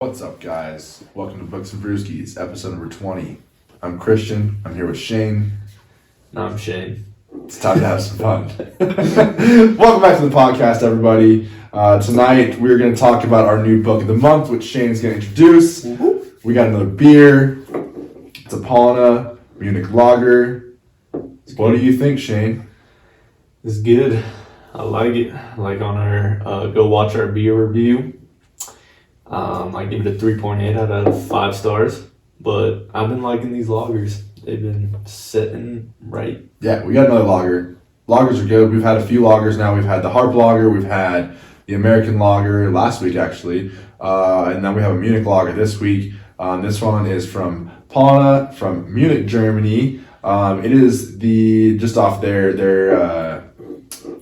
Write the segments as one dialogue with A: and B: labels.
A: What's up, guys? Welcome to Books and Brewskies, episode number 20. I'm Christian. I'm here with Shane.
B: I'm Shane.
A: It's time to have some fun. Welcome back to the podcast, everybody. Tonight, we're going to talk about our new book of the month, which Shane's going to introduce. We got another beer. It's a Paulina Munich Lager. What do you think, Shane?
B: It's good. I like it. Like on our, go watch our beer review. I give it a 3.8 out of 5 stars, but I've been liking these lagers. They've been sitting right.
A: Yeah, we got another lager. Lagers are good. We've had a few lagers now. We've had the Harp Lager. We've had the American Lager last week, actually. And then we have a Munich Lager this week. This one is from Paulina from Munich, Germany. It is just off their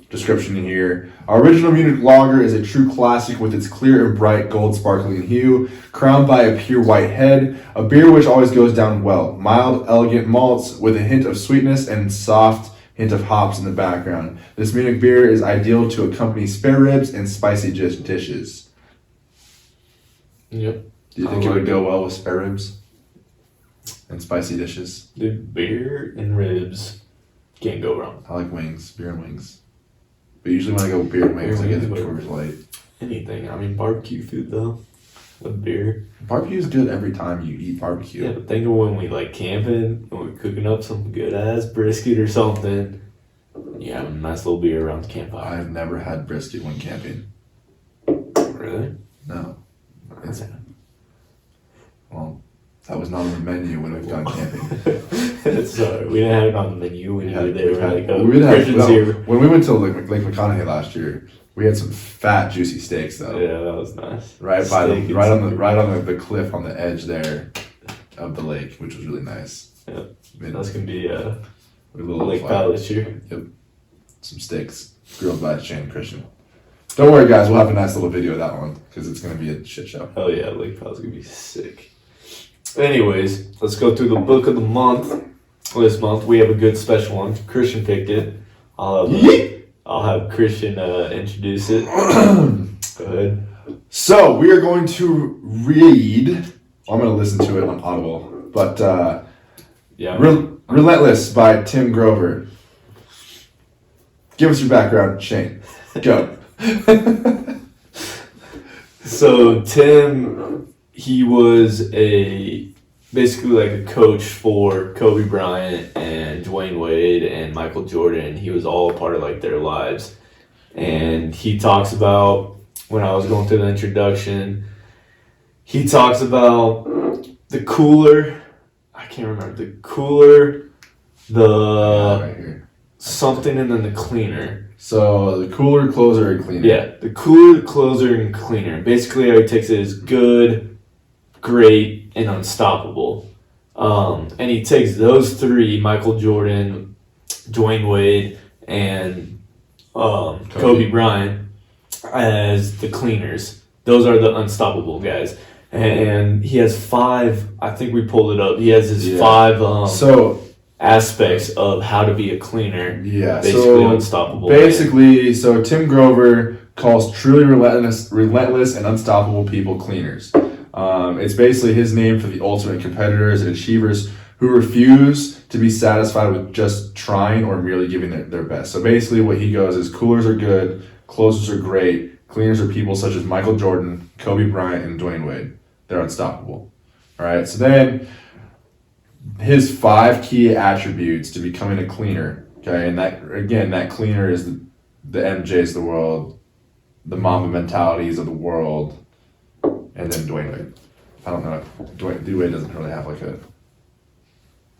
A: description here. Our original Munich Lager is a true classic with its clear and bright gold sparkling hue, crowned by a pure white head, a beer which always goes down well. Mild, elegant malts with a hint of sweetness and soft hint of hops in the background. This Munich beer is ideal to accompany spare ribs and spicy dishes.
B: Yep.
A: Do you think it would go well with spare ribs and spicy dishes?
B: The beer and ribs can't go wrong.
A: I like wings, beer and wings. But usually when I go beer and wings, I get the Coors Light.
B: Anything. I mean, barbecue food, though. With beer.
A: Barbecue is good every time you eat barbecue.
B: Yeah, but think of when we like camping and we're cooking up some good ass brisket or something. You have a nice little beer around the campfire.
A: I've never had brisket when camping.
B: Really?
A: No. Well, that was not on the menu when we've gone camping.
B: Sorry, we didn't have it on the menu when you were there.
A: When we went to Lake McConaughey last year, we had some fat, juicy steaks though.
B: Yeah, that was nice.
A: Right on the cliff on the edge there of the lake, which was really nice.
B: Yeah, that's gonna be a
A: little
B: lake pal this year.
A: Yep, some steaks grilled by Shane and Christian. Don't worry, guys. We'll have a nice little video of that one because it's gonna be a shit show.
B: Oh yeah, lake pal's gonna be sick. Anyways, let's go through the book of the month. This month we have a good special one. Christian picked it. I'll have Christian introduce it. Go ahead.
A: So we are going to read. I'm going to listen to it on Audible, but Relentless by Tim Grover. Give us your background, Shane. Go.
B: So Tim, he was basically like a coach for Kobe Bryant and Dwayne Wade and Michael Jordan. He was all a part of like their lives. And he talks about, when I was going through the introduction, he talks about the cooler, I can't remember, the cooler,
A: right here.
B: Something, and then the cleaner.
A: So the cooler, closer, and cleaner.
B: Yeah, the cooler, the closer, and cleaner. Basically, how he takes it is good, great, and unstoppable. And he takes those three, Michael Jordan, Dwayne Wade, and Kobe Bryant, as the cleaners. Those are the unstoppable guys. And he has 5, I think we pulled it up, he has his 5 aspects of how to be a cleaner.
A: Yeah,
B: basically unstoppable.
A: Basically, so Tim Grover calls truly relentless and unstoppable people cleaners. It's basically his name for the ultimate competitors and achievers who refuse to be satisfied with just trying or merely giving their best. So basically what he goes is coolers are good, closers are great, cleaners are people such as Michael Jordan, Kobe Bryant, and Dwayne Wade. They're unstoppable. All right, so then his 5 key attributes to becoming a cleaner, okay, and that cleaner is the MJs of the world, the Mamba mentalities of the world, and then Dwayne Wade. I don't know. Dwayne Wade doesn't really have like a.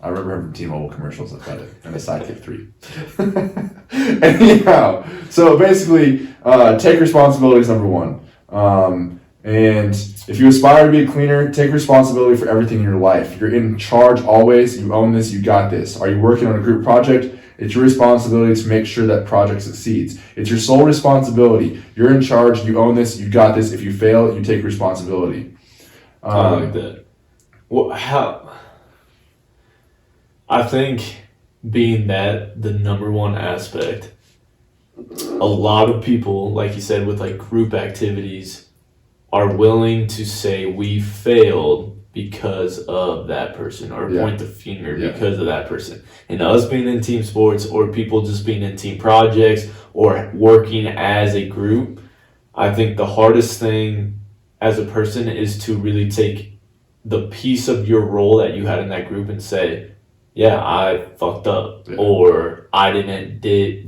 A: I remember him from T-Mobile commercials that had it, and the Sidekick 3. Anyhow, so basically, take responsibility is number 1. And if you aspire to be a cleaner, take responsibility for everything in your life. You're in charge always. You own this. You got this. Are you working on a group project? It's your responsibility to make sure that project succeeds. It's your sole responsibility. You're in charge. You own this. You got this. If you fail, you take responsibility.
B: I like that. Well, I think being that the number one aspect, a lot of people, like you said, with like group activities, are willing to say we failed because of that person, or point the finger because of that person. And us being in team sports, or people just being in team projects or working as a group, I think the hardest thing as a person is to really take the piece of your role that you had in that group and say, yeah, I fucked up, or I didn't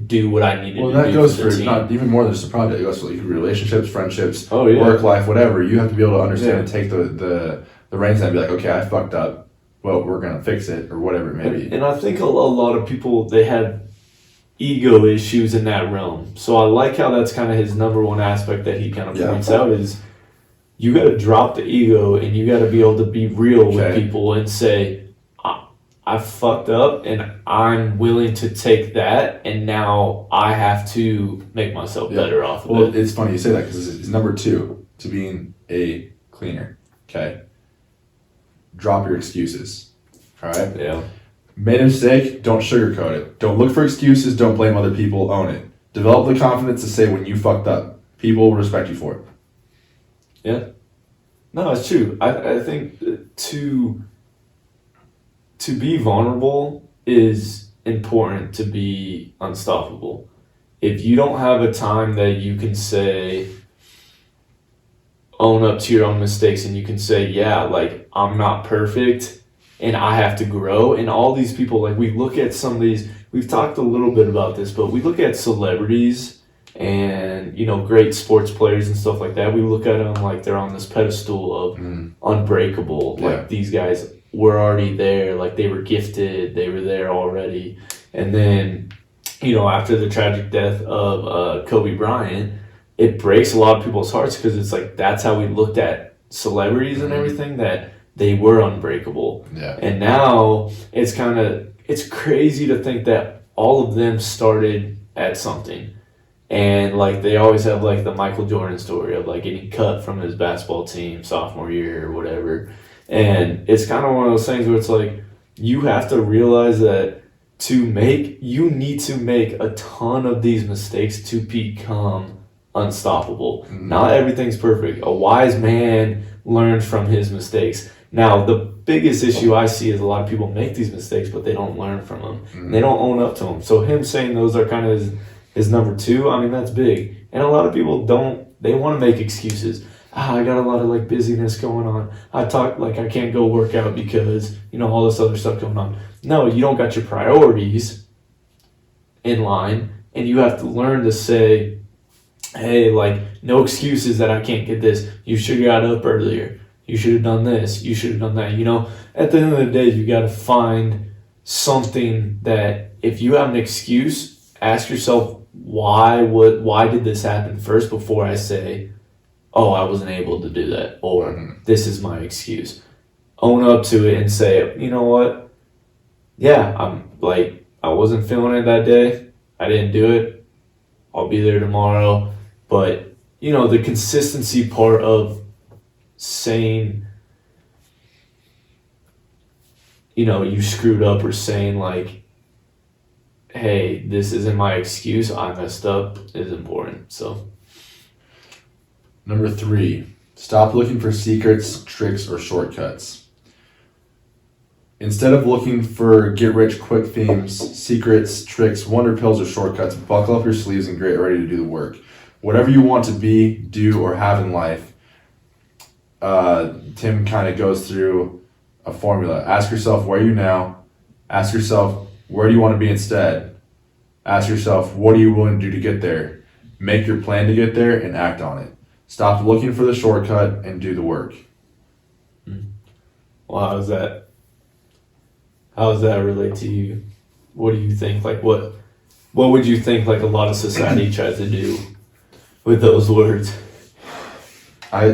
B: do what I needed to do.
A: Well, that goes for not even more than just a project. It goes for like relationships, friendships, work life, whatever. You have to be able to understand and take the reins and be like, okay, I fucked up. Well, we're gonna fix it, or whatever it may be.
B: And I think a lot of people, they have ego issues in that realm. So I like how that's kind of his number one aspect that he kind of points out is you got to drop the ego, and you got to be able to be real with people and say, I fucked up, and I'm willing to take that, and now I have to make myself better off of it.
A: Well, it's funny you say that, because it's number 2 to being a cleaner. Okay? Drop your excuses. All right?
B: Yeah.
A: Made a mistake, don't sugarcoat it. Don't look for excuses, don't blame other people, own it. Develop the confidence to say when you fucked up. People will respect you for it.
B: Yeah. No, it's true. I think to be vulnerable is important to be unstoppable. If you don't have a time that you can say, own up to your own mistakes, and you can say, yeah, like, I'm not perfect and I have to grow. And all these people, like, we look at some of these, we've talked a little bit about this, but we look at celebrities and, you know, great sports players and stuff like that. We look at them like they're on this pedestal of unbreakable. Like, these guys were already there, like they were gifted, they were there already. And then, you know, after the tragic death of Kobe Bryant, it breaks a lot of people's hearts, because it's like that's how we looked at celebrities and everything, that they were unbreakable. Yeah. And now it's crazy to think that all of them started at something. And like they always have like the Michael Jordan story of like getting cut from his basketball team sophomore year or whatever. And it's kind of one of those things where it's like, you have to realize that you need to make a ton of these mistakes to become unstoppable. Not everything's perfect. A wise man learns from his mistakes. Now, the biggest issue I see is a lot of people make these mistakes, but they don't learn from them. They don't own up to them. So him saying those are kind of his number 2, I mean, that's big. And a lot of people they want to make excuses. I got a lot of like busyness going on. I can't go work out because, you know, all this other stuff going on. No, you don't got your priorities in line, and you have to learn to say, hey, like, no excuses that I can't get this. You should have got up earlier. You should have done this. You should have done that. You know, at the end of the day, you got to find something that if you have an excuse, ask yourself, why did this happen first before I say, oh, I wasn't able to do that, or this is my excuse. Own up to it and say, you know what? Yeah, I wasn't feeling it that day. I didn't do it. I'll be there tomorrow. But, you know, the consistency part of saying, you know, you screwed up, or saying like, hey, this isn't my excuse, I messed up, is important. So
A: number 3, stop looking for secrets, tricks, or shortcuts. Instead of looking for get-rich-quick themes, secrets, tricks, wonder pills, or shortcuts, buckle up your sleeves and get ready to do the work. Whatever you want to be, do, or have in life, Tim kind of goes through a formula. Ask yourself, where are you now? Ask yourself, where do you want to be instead? Ask yourself, what are you willing to do to get there? Make your plan to get there and act on it. Stop looking for the shortcut and do the work.
B: Well, how does that relate to you? What do you think? Like, what would you think like a lot of society tries to do with those words?
A: I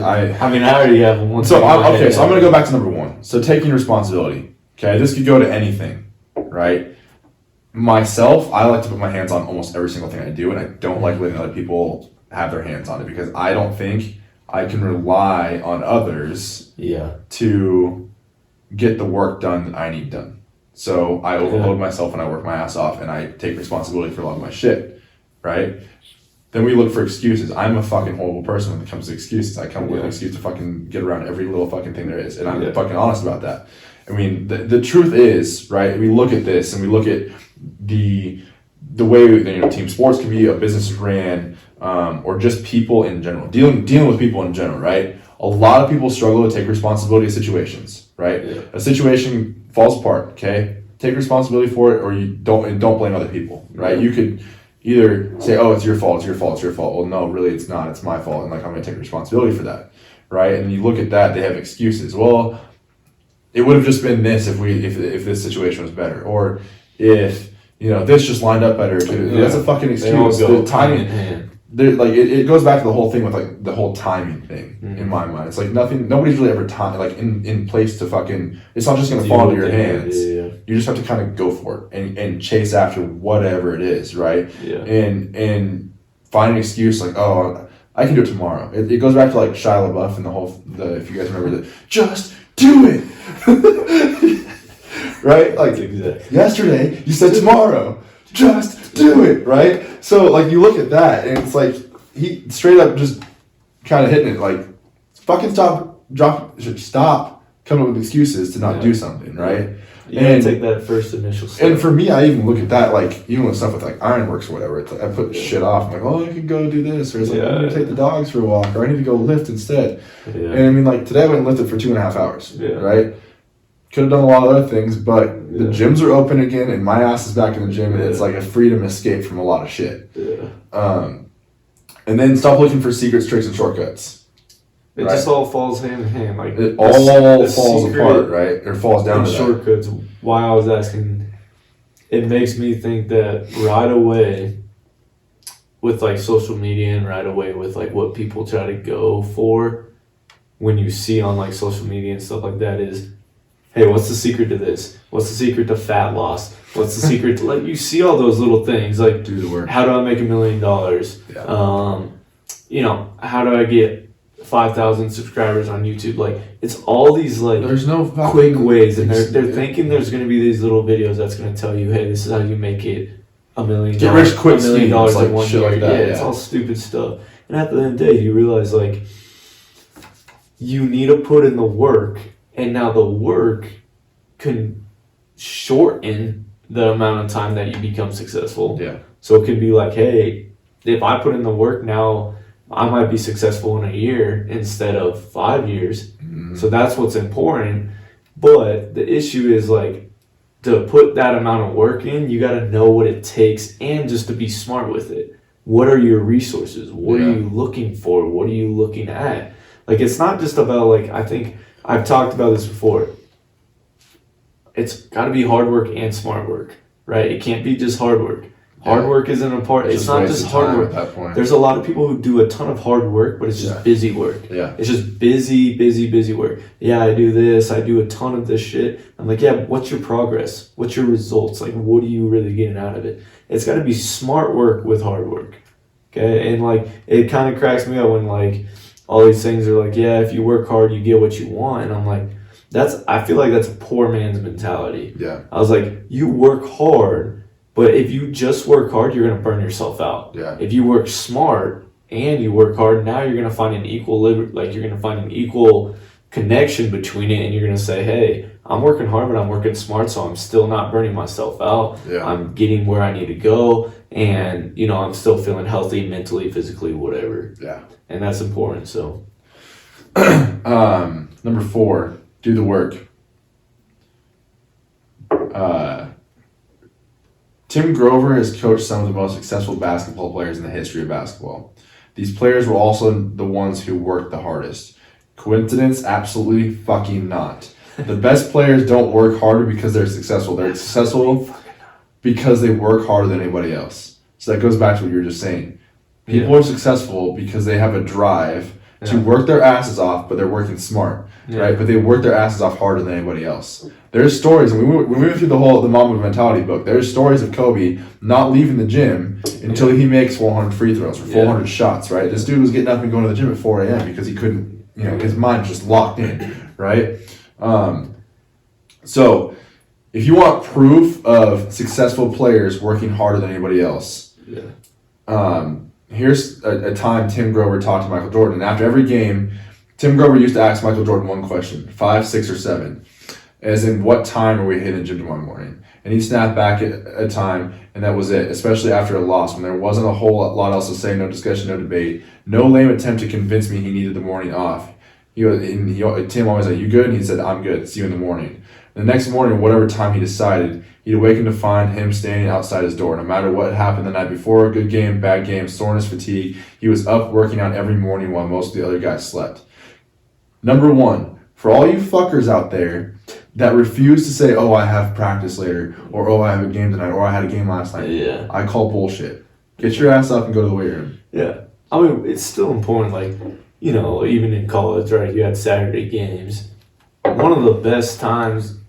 B: mean, I already have one.
A: So I'm going to go back to number 1. So taking responsibility. Okay, this could go to anything, right? Myself, I like to put my hands on almost every single thing I do, and I don't like letting other people have their hands on it, because I don't think I can rely on others to get the work done that I need done. So I overload myself and I work my ass off, and I take responsibility for a lot of my shit, right? then we look for excuses. I'm a fucking horrible person when it comes to excuses. I come up with an excuse to fucking get around every little fucking thing there is. And I'm fucking honest about that. I mean, the truth is, right, we look at this and we look at the way team sports can be, a business ran, or just people in general, dealing with people in general, right? A lot of people struggle to take responsibility of situations, right? Yeah. A situation falls apart, okay? Take responsibility for it, or you don't blame other people, right? You could either say, oh, it's your fault. Well, no, really, it's not. It's my fault, and I'm going to take responsibility for that, right? And you look at that, they have excuses. Well, it would have just been this if this situation was better, or if this just lined up better. That's a fucking excuse. The timing. It goes back to the whole thing with the whole timing thing in my mind. It's like nobody's really ever in place to fucking. It's not just gonna fall into your hands. Yeah. You just have to kind of go for it and chase after whatever it is, right? Yeah. And find an excuse like, oh, I can do it tomorrow. It goes back to like Shia LaBeouf and if you guys remember that, just do it, right? Like yesterday you said tomorrow, just do it, right? So like you look at that and it's like he straight up just kind of hitting it like fucking stop coming up with excuses to not do something, right?
B: You gotta take that first initial step.
A: And for me, I even look at that like even with stuff with like ironworks or whatever. It's like I put shit off. I'm like, oh, I can go do this, or it's like I'm gonna take the dogs for a walk, or I need to go lift instead. Yeah. And I mean, like today I went and lifted for 2.5 hours, right? Could have done a lot of other things, but the gyms are open again, and my ass is back in the gym, and it's like a freedom escape from a lot of shit. Yeah. And then stop looking for secrets, tricks, and shortcuts.
B: It just all falls hand in hand. Like
A: it all falls apart, right? Or falls down to
B: shortcuts. Why I was asking, it makes me think that right away with like social media and right away with like what people try to go for when you see on like social media and stuff like that is, hey, what's the secret to this? What's the secret to fat loss? What's the secret to, like, you see all those little things, like,
A: do the work.
B: How do I make $1 million? Yeah. How do I get 5,000 subscribers on YouTube? Like, it's all these, like,
A: there's no
B: quick ways, and they're thinking there's going to be these little videos that's going to tell you, hey, this is how you make it $1 million.
A: Get rich quick
B: $1 million
A: like
B: in 1 year.
A: Like that,
B: It's all stupid stuff. And at the end of the day, you realize, like, you need to put in the work. And now the work can shorten the amount of time that you become successful.
A: Yeah.
B: So it could be like, hey, if I put in the work now, I might be successful in a year instead of 5 years. Mm-hmm. So that's what's important. But the issue is like to put that amount of work in, you got to know what it takes and just to be smart with it. What are your resources? What are you looking for? What are you looking at? Like, it's not just about like, I think I've talked about this before. It's got to be hard work and smart work, right? It can't be just hard work. Hard work isn't a part. It's not just hard work. At that point. There's a lot of people who do a ton of hard work, but it's just busy work.
A: Yeah.
B: It's just busy work. Yeah, I do this. I do a ton of this shit. I'm like, yeah, what's your progress? What's your results? Like, what are you really getting out of it? It's got to be smart work with hard work. Okay? And, like, it kind of cracks me up when, like, all these things are like, yeah, if you work hard, you get what you want. And I'm like, I feel like that's a poor man's mentality.
A: Yeah.
B: I was like, you work hard, but if you just work hard, you're going to burn yourself out.
A: Yeah.
B: If you work smart and you work hard, now you're going to find an equal connection between it, and you're going to say, hey, I'm working hard, but I'm working smart, so I'm still not burning myself out.
A: Yeah.
B: I'm getting where I need to go, and, I'm still feeling healthy mentally, physically, whatever.
A: Yeah.
B: And that's important, so.
A: Number 4, do the work. Tim Grover has coached some of the most successful basketball players in the history of basketball. These players were also the ones who worked the hardest. Coincidence? Absolutely fucking not. The best players don't work harder because they're successful. They're successful because they work harder than anybody else. So that goes back to what you were just saying. People are successful because they have a drive to work their asses off, but they're working smart, right? But they work their asses off harder than anybody else. There's stories, and when we went through the Mamba Mentality book, there's stories of Kobe not leaving the gym until he makes 400 free throws or 400 shots, right? This dude was getting up and going to the gym at 4 a.m. because he couldn't, his mind was just locked in, right? So if you want proof of successful players working harder than anybody else, here's a time Tim Grover talked to Michael Jordan. And after every game, Tim Grover used to ask Michael Jordan one question, 5, 6, or 7, as in what time are we hitting the gym tomorrow morning? And he snapped back at a time, and that was it, especially after a loss when there wasn't a whole lot else to say, no discussion, no debate, no lame attempt to convince me he needed the morning off. Tim always said, you good? And he said, I'm good. See you in the morning. The next morning, whatever time he decided, he'd awaken to find him standing outside his door. No matter what happened the night before, good game, bad game, soreness, fatigue, he was up working out every morning while most of the other guys slept. Number 1, for all you fuckers out there that refuse to say, oh, I have practice later, or oh, I have a game tonight, or I had a game last night,
B: Yeah.
A: I call bullshit. Get your ass up and go to the weight room.
B: Yeah. I mean, it's still important, like, you know, even in college, right, you had Saturday games. One of the best times,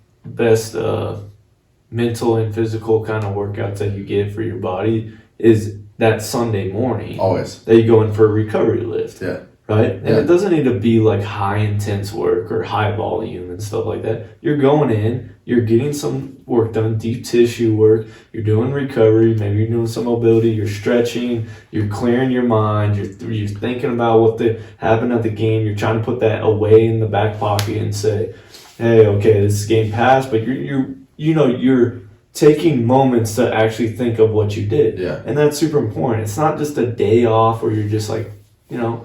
B: mental and physical kind of workouts that you get for your body is that Sunday morning.
A: Always.
B: That you go in for a recovery lift.
A: Yeah.
B: Right? And
A: Yeah.
B: it doesn't need to be like high intense work or high volume and stuff like that. You're going in, you're getting some work done, deep tissue work, you're doing recovery, maybe you're doing some mobility, you're stretching, you're clearing your mind, you're thinking about what happened at the game, you're trying to put that away in the back pocket and say, hey, okay, this game passed, but you're taking moments to actually think of what you did.
A: Yeah.
B: And that's super important. It's not just a day off where you're just like,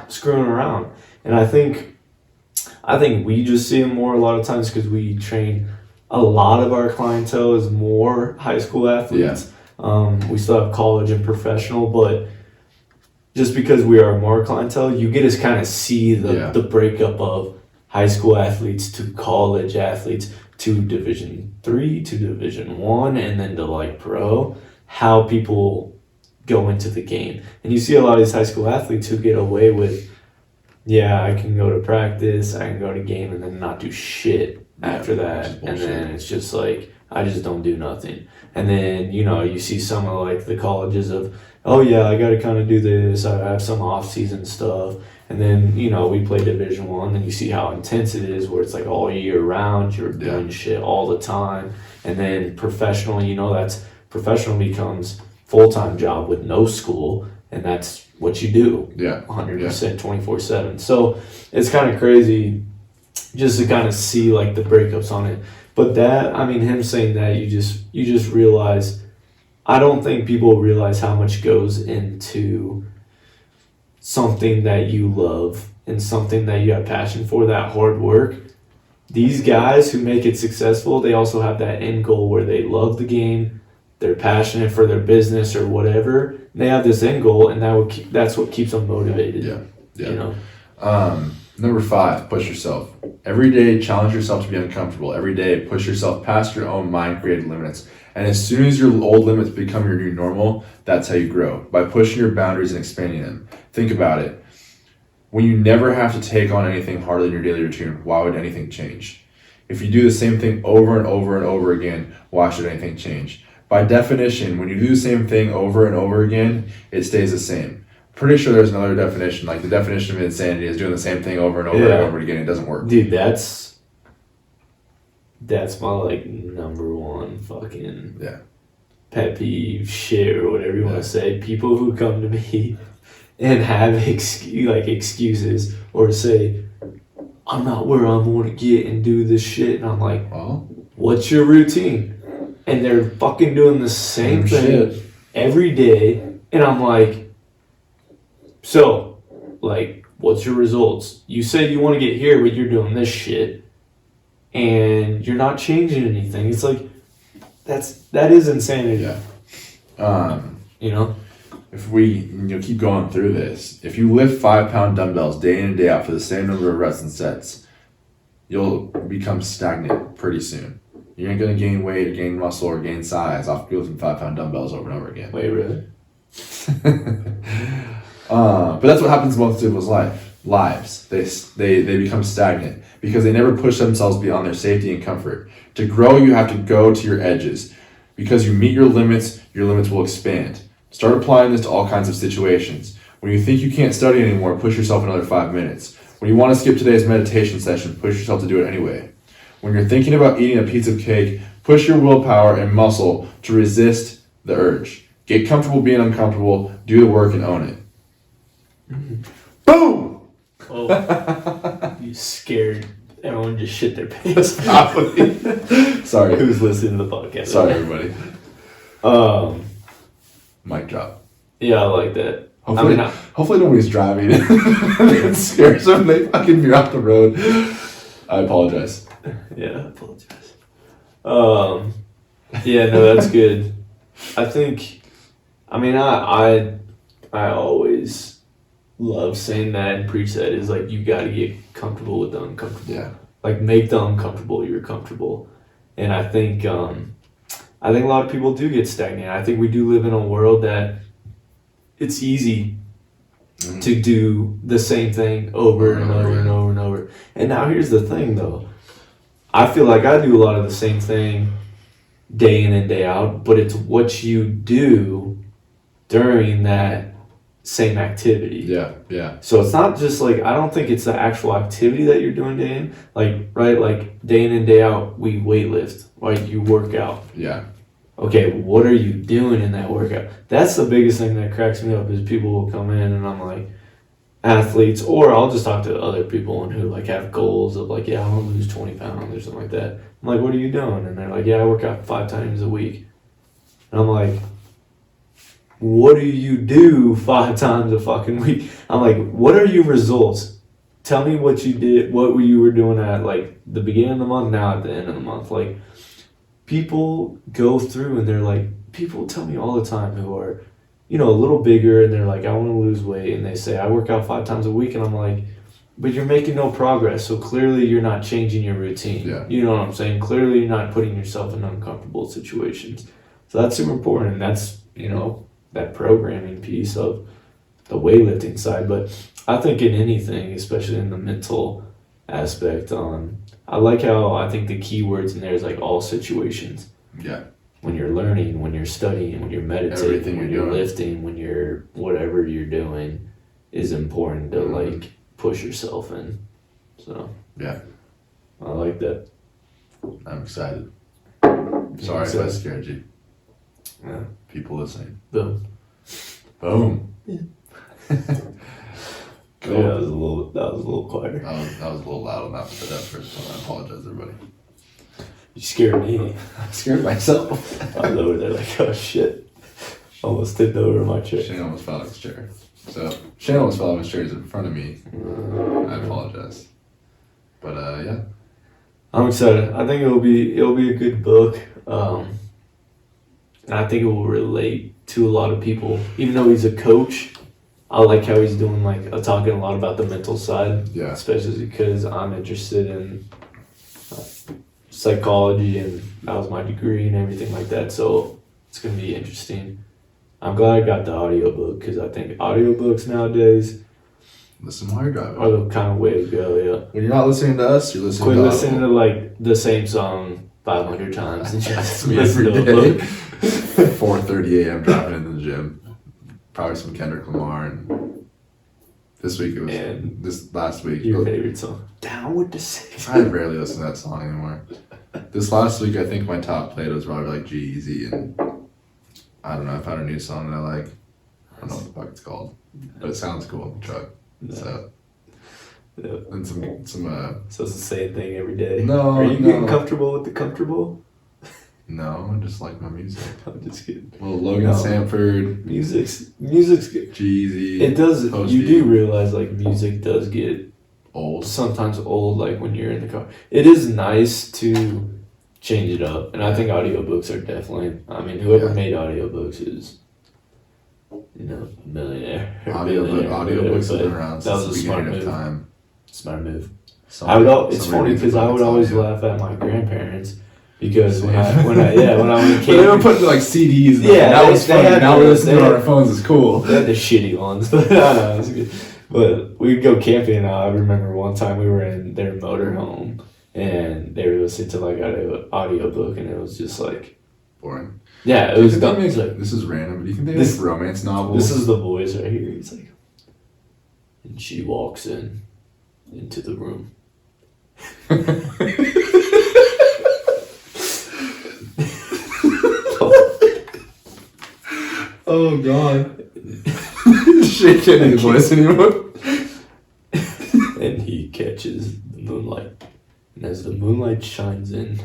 B: screwing around. And I think we just see them more a lot of times because we train a lot of our clientele is more high school athletes. Yeah. We still have college and professional, but just because we are more clientele, you get to kind of see the breakup of high school athletes to college athletes to Division 3 to Division 1 and then to like pro, how people go into the game. And you see a lot of these high school athletes who get away with, I can go to practice, I can go to game, and then not do shit after that. And then it's just like, I just don't do nothing. And then, you see some of like the colleges of, oh yeah, I got to kind of do this, I have some off-season stuff. And then, we play Division 1, and you see how intense it is, where it's like all year round, you're doing shit all the time. And then professional, that's professional becomes full-time job with no school, and that's what you do 100% 24/7. So it's kind of crazy just to kind of see like the breakups on it. But him saying that, you just realize, I don't think people realize how much goes into something that you love and something that you have passion for, that hard work. These guys who make it successful, they also have that end goal where they love the game, they're passionate for their business or whatever. They have this end goal, and that's what keeps them motivated.
A: Number 5, push yourself. Every day, challenge yourself to be uncomfortable. Every day, push yourself past your own mind-created limits. And as soon as your old limits become your new normal, that's how you grow, by pushing your boundaries and expanding them. Think about it. When you never have to take on anything harder than your daily routine, why would anything change? If you do the same thing over and over and over again, why should anything change? By definition, when you do the same thing over and over again, it stays the same. Pretty sure there's another definition. Like the definition of insanity is doing the same thing over and over and over again. It doesn't work.
B: Dude, that's my like number one fucking pet peeve shit or whatever you want to say. People who come to me and have excuses or say, I'm not where I want to get and do this shit. And I'm like, well, what's your routine? And they're fucking doing the same thing every day. And I'm like, so, like, what's your results? You said you want to get here, but you're doing this shit. And you're not changing anything. It's like, that is insanity.
A: If we keep going through this, if you lift 5-pound dumbbells day in and day out for the same number of reps and sets, you'll become stagnant pretty soon. You ain't going to gain weight or gain muscle or gain size off lifting 5-pound dumbbells over and over again.
B: Wait, really?
A: But that's what happens in most people's lives. They become stagnant because they never push themselves beyond their safety and comfort. To grow, you have to go to your edges. Because you meet your limits will expand. Start applying this to all kinds of situations. When you think you can't study anymore, push yourself another 5 minutes. When you want to skip today's meditation session, push yourself to do it anyway. When you're thinking about eating a piece of cake, push your willpower and muscle to resist the urge. Get comfortable being uncomfortable, do the work, and own it. Boom!
B: Oh, you scared. Everyone just shit their pants.
A: Sorry.
B: Who's listening to the podcast?
A: Sorry, everybody. Mic drop.
B: Yeah, I like that.
A: Hopefully nobody's driving. It scares them. They fucking veer off the road. I apologize.
B: Yeah, I apologize. Yeah, no, that's good. I think, I always love saying that and preach that is like, you gotta get comfortable with the uncomfortable.
A: Yeah.
B: Like, make the uncomfortable your comfortable. And I think a lot of people do get stagnant. I think we do live in a world that it's easy to do the same thing over and over and over and over. And now here's the thing though. I feel like I do a lot of the same thing day in and day out, but it's what you do during that same activity.
A: Yeah, yeah.
B: So it's not just like, I don't think it's the actual activity that you're doing day in. Like, right, like day in and day out, we weightlift, right? You work out.
A: Yeah.
B: Okay, what are you doing in that workout? That's the biggest thing that cracks me up is people will come in and I'm like, athletes, or I'll just talk to other people and who like have goals of like, yeah, I want to lose 20 pounds or something like that. I'm like, what are you doing? And they're like, yeah, I work out 5 times a week. And I'm like, what do you do 5 times a fucking week? I'm like, what are your results? Tell me what you did, what you were doing at like the beginning of the month, now at the end of the month. Like, people go through and they're like, people tell me all the time who are, a little bigger and they're like, I want to lose weight. And they say, I work out 5 times a week. And I'm like, but you're making no progress. So clearly you're not changing your routine.
A: Yeah.
B: You know what I'm saying? Clearly you're not putting yourself in uncomfortable situations. So that's super important. And that's, that programming piece of the weightlifting side. But I think in anything, especially in the mental aspect, I like how I think the key words in there is like all situations.
A: Yeah.
B: When you're learning, when you're studying, when you're meditating,
A: Everything
B: when
A: you're
B: you're
A: doing.
B: lifting, when you're whatever you're doing is important to like push yourself in. So
A: Yeah.
B: I like that.
A: I'm excited. Sorry if I scared you.
B: Yeah.
A: People listening.
B: Boom.
A: Boom.
B: Yeah.
A: Cool.
B: Yeah, that was a little quieter.
A: That was a little loud on that first one. I apologize, everybody.
B: You scared me.
A: I scared myself.
B: I was over there like, oh shit. Almost tipped over my chair.
A: Shane almost fell out of his chair. So, Shane almost fell out of his chair. He's in front of me. I apologize. But, yeah.
B: I'm excited. I think it'll be a good book. And I think it will relate to a lot of people. Even though he's a coach, I like how he's doing talking a lot about the mental side.
A: Yeah.
B: Especially because I'm interested in psychology and that was my degree and everything like that. So it's going to be interesting. I'm glad I got the audiobook because I think audiobooks nowadays
A: Listen while you're driving.
B: are the kind of way to go, yeah.
A: When you're not listening to us, you're listening
B: Quit
A: to
B: listening to
A: Audible.
B: like the same song 500 times and just
A: me
B: listen
A: every
B: to a
A: day.
B: book.
A: 4:30 a.m. driving into the gym. Probably some Kendrick Lamar. And this week it was.
B: And
A: this last week.
B: Your favorite song? Down with the Six.
A: I rarely listen to that song anymore. This last week, I think my top played was probably like G-Eazy, and I don't know. I found a new song that I like. I don't know what the fuck it's called, but it sounds cool in the truck.
B: No.
A: So
B: Yeah.
A: and some
B: So it's the same thing every day.
A: No,
B: Are you
A: no.
B: getting comfortable with the comfortable?
A: no, I just like my music.
B: I'm just kidding.
A: Little Logan
B: No.
A: Sanford,
B: Music's good.
A: G-Eazy.
B: It does.
A: Posty.
B: You do realize like music does get
A: Old.
B: sometimes old. Like when you're in the car, it is nice to change it up. And I think audiobooks are definitely. I mean, whoever
A: Yeah.
B: made audiobooks is, a millionaire. or billionaire or
A: Audiobooks have
B: whatever,
A: been
B: but
A: around
B: that
A: since
B: was
A: the
B: a smart
A: beginning of
B: move.
A: time.
B: Smart move. It's
A: Somebody
B: funny
A: needs to
B: because I
A: put
B: would
A: this
B: always
A: audio.
B: laugh at my grandparents because when I went to
A: They were putting like CDs.
B: Yeah,
A: that was
B: they
A: funny.
B: had
A: Now we're
B: those,
A: listening
B: they
A: to it on
B: had-
A: our phones. It's cool.
B: They had the shitty ones, but I know, it's good. But we'd go camping, and I remember one time we were in their motorhome, and they were listening to like an audiobook, and it was just like,
A: Boring.
B: yeah, it
A: Do you
B: was
A: think they
B: dumb.
A: make-
B: It's like,
A: this is random, but do you think they
B: This-
A: make romance novels?
B: this is the voice right here. He's like, and she walks into the room.
A: Oh god. shake any voice anymore.
B: And he catches the moonlight. And as the moonlight shines in,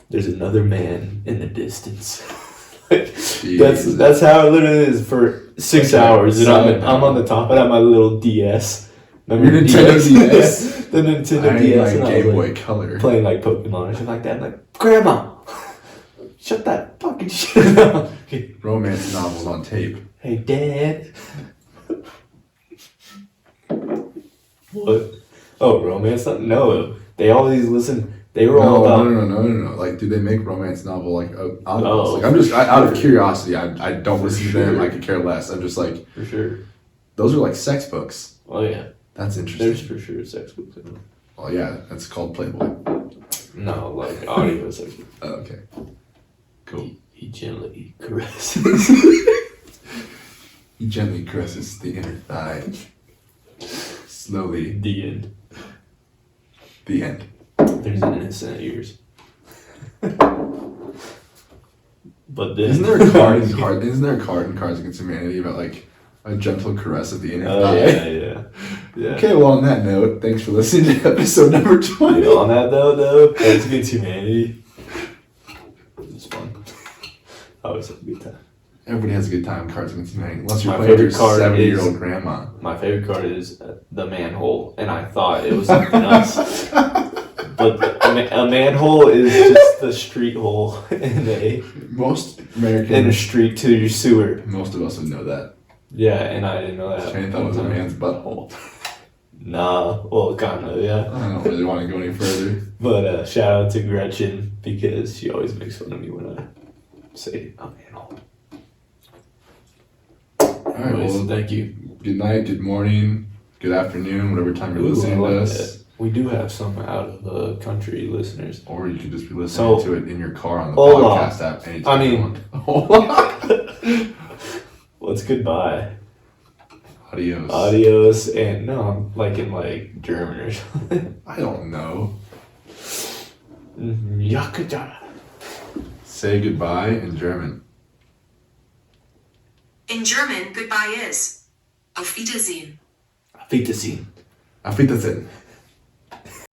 B: there's another man in the distance. That's how it literally is for 6 hours. And I'm on the top. I have my little DS. Remember
A: your Nintendo DS?
B: The Nintendo DS.
A: Like Game Boy Color.
B: Playing like Pokemon or something like that. I'm like, Grandma, shut that fucking shit up.
A: Romance novels on tape.
B: Hey, Dad. What? Oh, romance? No, they always listen. They were all about.
A: No. Like, do they make romance novel like audiobooks? Like, I'm just out of curiosity. I don't listen to them. I could care less. I'm just like,
B: for sure.
A: Those are like sex books.
B: Oh yeah,
A: that's interesting.
B: There's for sure sex books.
A: Well, yeah, that's called Playboy.
B: No, like audio sex books.
A: Oh, okay. Cool.
B: He gently caresses.
A: He gently caresses the inner thigh. Slowly.
B: The end.
A: The end.
B: There's an innocent ears. But then
A: isn't there a card in Cards Against Humanity about like a gentle caress of the inner thigh? Yeah. Okay, well on that note, thanks for listening to episode number 20.
B: On that though, Cards Against Humanity. It's fun. I always have a good time.
A: Everybody has a good time in Cards Against Humanity, unless you're playing with your 70-year-old grandma.
B: My favorite card is the manhole, and I thought it was something else. But a manhole is just the street hole in a street to your sewer.
A: Most of us would know that.
B: Yeah, and I didn't know that.
A: Shane thought it was a man's butthole.
B: Nah, well, kind of, yeah.
A: I don't really want to go any further.
B: But shout out to Gretchen, because she always makes fun of me when I say a manhole.
A: Alright, well,
B: thank you.
A: Good night, good morning, good afternoon, whatever time you're listening to us.
B: That. We do have some out of the country listeners.
A: Or you could just be listening to it in your car on the podcast app anytime you want.
B: What's goodbye?
A: Adios.
B: Adios, and no, I'm like in like German or something.
A: I don't know.
B: Yakuja.
A: Say goodbye in German.
C: In German, goodbye is Auf Wiedersehen.
B: Auf Wiedersehen.
A: Auf Wiedersehen.